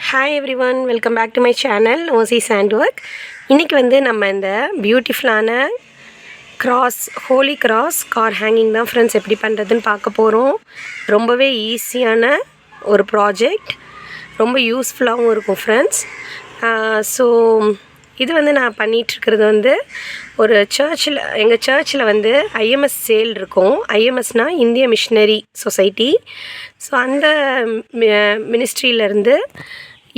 Hi everyone, welcome back to my channel OC sand work. இன்றைக்கி வந்து நம்ம இந்த பியூட்டிஃபுல்லான ஹோலி கிராஸ் கார் ஹேங்கிங் தான் ஃப்ரெண்ட்ஸ் எப்படி பண்ணுறதுன்னு பார்க்க போகிறோம். ரொம்பவே ஈஸியான ஒரு ப்ராஜெக்ட், ரொம்ப யூஸ்ஃபுல்லாகவும் இருக்கும் ஃப்ரெண்ட்ஸ். ஸோ இது வந்து நான் பண்ணிகிட்ருக்கிறது வந்து ஒரு எங்கள் சர்ச்சில் வந்து ஐஎம்எஸ் சேல் இருக்கும். ஐஎம்எஸ்னால் இந்திய மிஷினரி சொசைட்டி. ஸோ அந்த மினிஸ்ட்ரியிலேருந்து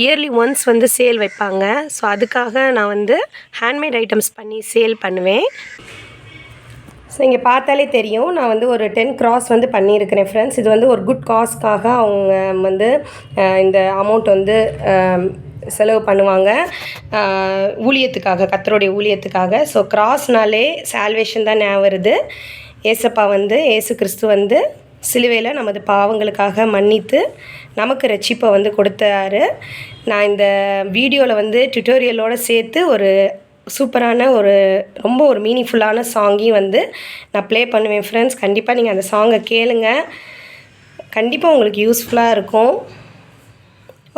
இயர்லி ஒன்ஸ் வந்து சேல் வைப்பாங்க. ஸோ அதுக்காக நான் வந்து ஹேண்ட்மேட் ஐட்டம்ஸ் பண்ணி சேல் பண்ணுவேன். ஸோ இங்கே பார்த்தாலே தெரியும், நான் வந்து ஒரு 10 கிராஸ் வந்து பண்ணியிருக்கிறேன் ஃப்ரெண்ட்ஸ். இது வந்து ஒரு குட் காஸ்க்காக அவங்க வந்து இந்த அமௌண்ட் வந்து செலவு பண்ணுவாங்க, ஊழியத்துக்காக, கர்த்தருடைய ஊழியத்துக்காக. ஸோ கிராஸ்னாலே சால்வேஷன் தான் ஞாபகம் வருது. ஏசப்பா வந்து ஏசு கிறிஸ்து வந்து சிலுவையில் நமது பாவங்களுக்காக மன்னித்து நமக்கு ரட்சிப்பை வந்து கொடுத்தாரு. நான் இந்த வீடியோவில் வந்து டுட்டோரியலோடு சேர்த்து ஒரு சூப்பரான ரொம்ப ஒரு மீனிங்ஃபுல்லான சாங்கையும் வந்து நான் ப்ளே பண்ணுவேன் ஃப்ரெண்ட்ஸ். கண்டிப்பாக நீங்கள் அந்த சாங்கை கேளுங்க, கண்டிப்பாக உங்களுக்கு யூஸ்ஃபுல்லாக இருக்கும்.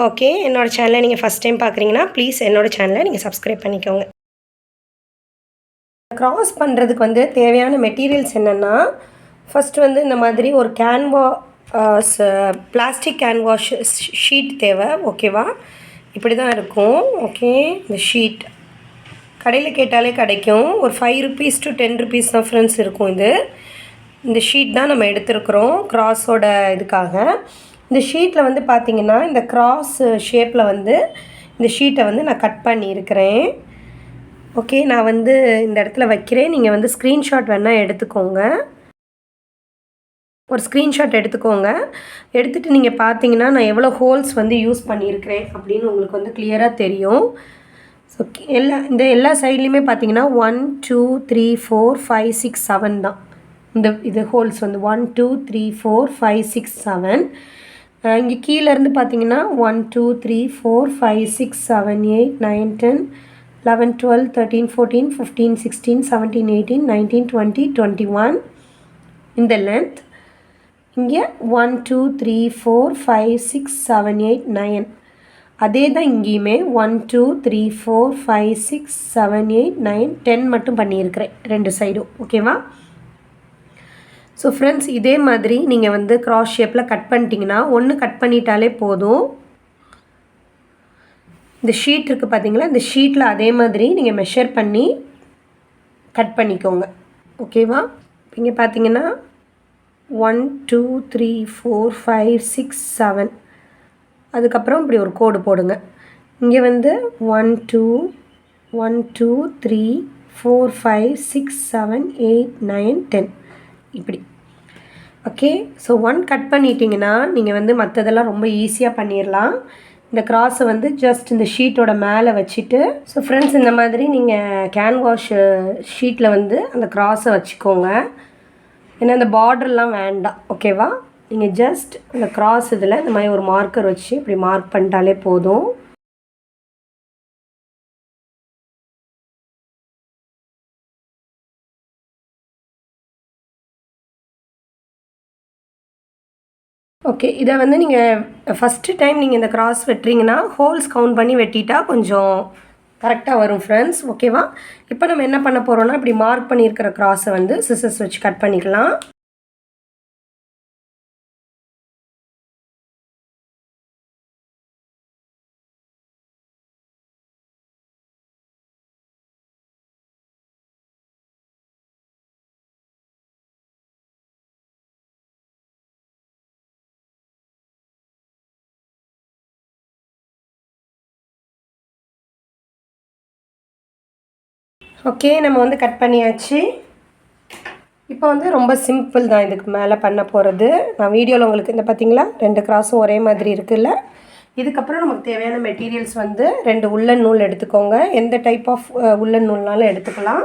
ஓகே, என்னோடய சேனலை நீங்கள் ஃபஸ்ட் டைம் பார்க்குறீங்கன்னா ப்ளீஸ் என்னோடய சேனலை நீங்கள் சப்ஸ்கிரைப் பண்ணிக்கோங்க. கிராஸ் பண்ணுறதுக்கு வந்து தேவையான மெட்டீரியல்ஸ் என்னென்னா, ஃபஸ்ட்டு வந்து இந்த மாதிரி ஒரு பிளாஸ்டிக் கேன்வாஷ் ஷீட் தேவை. ஓகேவா, இப்படி தான் இருக்கும். ஓகே, இந்த ஷீட் கடையில் கேட்டாலே கிடைக்கும். ஒரு 5 rupees to 10 rupees தான் ஃப்ரெண்ட்ஸ் இருக்கும். இந்த ஷீட் தான் நம்ம எடுத்துருக்குறோம் கிராஸோட இதுக்காக. இந்த ஷீட்டில் வந்து பார்த்திங்கன்னா இந்த கிராஸ் ஷேப்பில் வந்து இந்த ஷீட்டை வந்து நான் கட் பண்ணியிருக்கிறேன். ஓகே, நான் வந்து இந்த இடத்துல வைக்கிறேன். நீங்கள் வந்து ஸ்க்ரீன்ஷாட் வேணால் எடுத்துக்கோங்க. ஒரு ஸ்க்ரீன்ஷாட் எடுத்துக்கோங்க. எடுத்துகிட்டு நீங்கள் பார்த்தீங்கன்னா நான் எவ்வளோ ஹோல்ஸ் வந்து யூஸ் பண்ணியிருக்கிறேன் அப்படின்னு உங்களுக்கு வந்து கிளியராக தெரியும். ஸோ எல்லா சைட்லேயுமே பார்த்தீங்கன்னா 1 2 3 4 5 6 7 தான். இது ஹோல்ஸ் வந்து 1 2 3 4 5 6 7. இங்கே கீழேருந்து பார்த்தீங்கன்னா 1 2 3 4 5 6 7 8 9 10 11 12 13 14 15 16 17 18 19 20 21 இந்த லென்த். இங்கே 1 2 3 4 5 6 7 8 9. அதே தான் இங்கேயுமே 1 2 3 4 5 6 7 8 9 10 மட்டும் பண்ணியிருக்கிறேன் ரெண்டு சைடும். ஓகேவா? ஸோ ஃப்ரெண்ட்ஸ், இதே மாதிரி நீங்கள் வந்து கிராஸ் ஷேப்பில் கட் பண்ணிட்டீங்கன்னா ஒன்று கட் பண்ணிட்டாலே போதும். இந்த ஷீட் இருக்குது பார்த்தீங்களா, இந்த ஷீட்டில் அதே மாதிரி நீங்கள் மெஷர் பண்ணி கட் பண்ணிக்கோங்க. ஓகேவா? இங்கே பார்த்தீங்கன்னா 1 2 3 4 5 6 7. அதுக்கப்புறம் இப்படி ஒரு கோடு போடுங்க. இங்கே வந்து 1 2 3 4 5 6 7 8 9 10 இப்படி. ஓகே, ஸோ 1 கட் பண்ணிட்டீங்கன்னா நீங்கள் வந்து மற்றதெல்லாம் ரொம்ப ஈஸியாக பண்ணிடலாம். இந்த கிராஸை வந்து ஜஸ்ட் இந்த ஷீட்டோட மேலே வச்சுட்டு, ஸோ ஃப்ரெண்ட்ஸ் இந்த மாதிரி நீங்கள் கேன்வாஷ் ஷீட்டில் வந்து அந்த கிராஸை வச்சுக்கோங்க. ஏன்னா இந்த பார்டர்லாம் வேண்டாம். ஓகேவா? நீங்கள் ஜஸ்ட் இந்த கிராஸ் இதில் இந்த மாதிரி ஒரு மார்க்கர் வச்சு இப்படி மார்க் பண்ணிட்டாலே போதும். ஓகே, இதை வந்து நீங்கள் ஃபஸ்ட்டு டைம் நீங்கள் இந்த கிராஸ் வெட்டுறீங்கன்னா ஹோல்ஸ் கவுண்ட் பண்ணி வெட்டிட்டா கொஞ்சம் கரெக்டாக வரும் ஃப்ரெண்ட்ஸ். ஓகேவா? இப்போ நம்ம என்ன பண்ண போகிறோம்னா, இப்படி மார்க் பண்ணியிருக்கிற கிராஸை வந்து சிசர்ஸ் வச்சு கட் பண்ணிக்கலாம். ஓகே, நம்ம வந்து கட் பண்ணியாச்சு. இப்போ வந்து ரொம்ப சிம்பிள் தான் இதுக்கு மேலே பண்ண போகிறது. நான் வீடியோவில் உங்களுக்கு இந்த பார்த்தீங்களா 2 கிராஸும் ஒரே மாதிரி இருக்குல்ல. இதுக்கப்புறம் நமக்கு தேவையான மெட்டீரியல்ஸ் வந்து 2 உள்ளன் நூல் எடுத்துக்கோங்க. எந்த டைப் ஆஃப் உள்ளன் நூல்னாலும் எடுத்துக்கலாம்.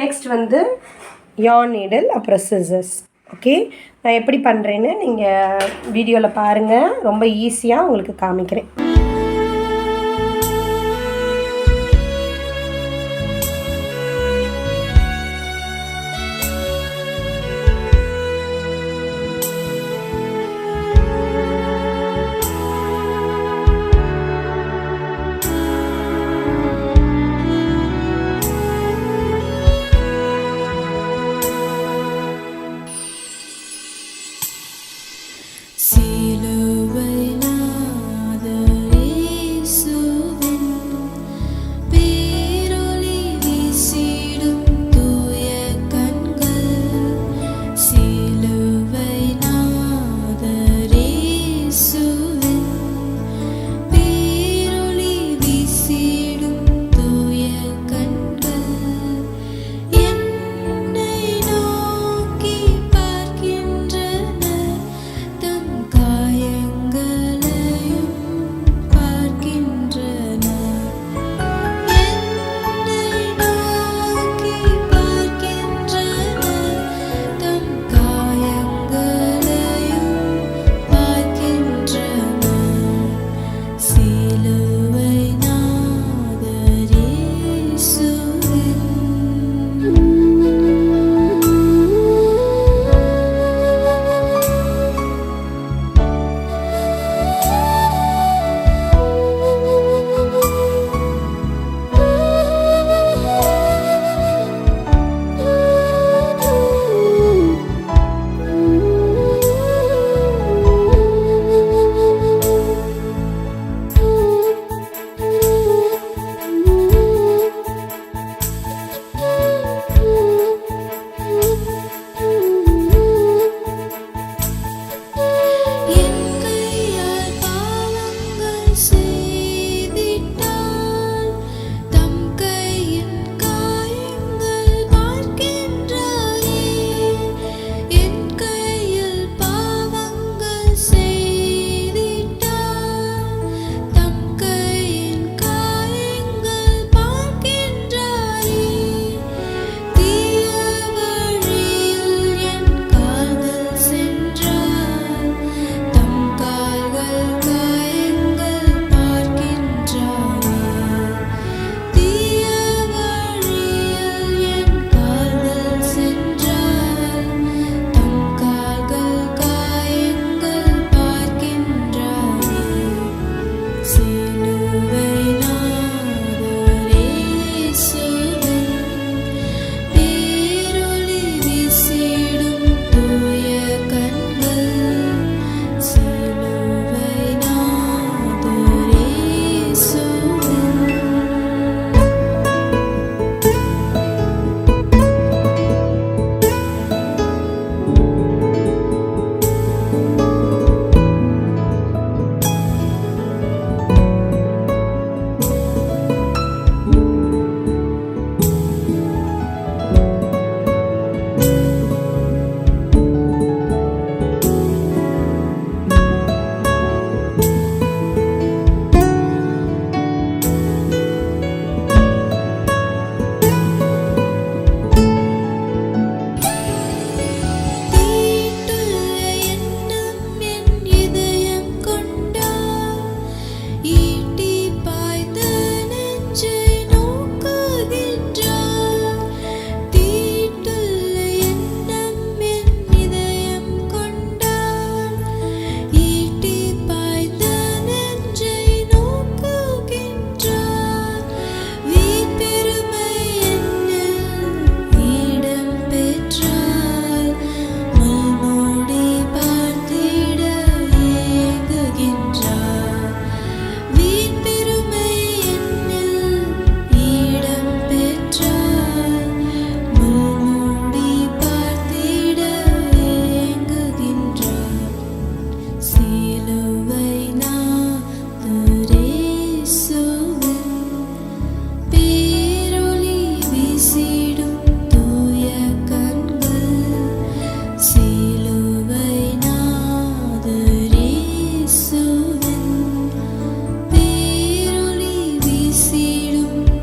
நெக்ஸ்ட் வந்து yarn needle, அப்புறம் சிசர்ஸ். ஓகே, நான் எப்படி பண்ணுறேன்னு நீங்கள் வீடியோவில் பாருங்கள். ரொம்ப ஈஸியாக உங்களுக்கு காமிக்கிறேன்.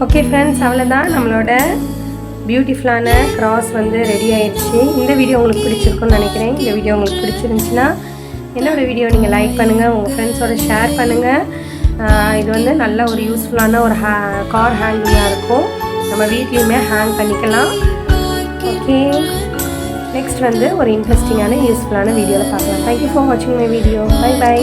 ஓகே ஃப்ரெண்ட்ஸ், அவ்வளோதான் நம்மளோட பியூட்டிஃபுல்லான கிராஸ் வந்து ரெடி ஆயிடுச்சு. இந்த வீடியோ உங்களுக்கு பிடிச்சிருக்குன்னு நினைக்கிறேன். இந்த வீடியோ உங்களுக்கு பிடிச்சிருந்துச்சுன்னா என்னோடய வீடியோ நீங்கள் லைக் பண்ணுங்கள், உங்கள் ஃப்ரெண்ட்ஸோட ஷேர் பண்ணுங்கள். இது வந்து நல்ல ஒரு யூஸ்ஃபுல்லான ஒரு கார் ஹேங்கிங்காக இருக்கும். நம்ம வீட்லேயுமே ஹேங் பண்ணிக்கலாம். ஓகே, நெக்ஸ்ட் வந்து ஒரு இன்ட்ரெஸ்டிங்கான யூஸ்ஃபுல்லான வீடியோவில் பார்க்கலாம். தேங்க்யூ ஃபார் வாட்சிங் மை வீடியோ. Bye by.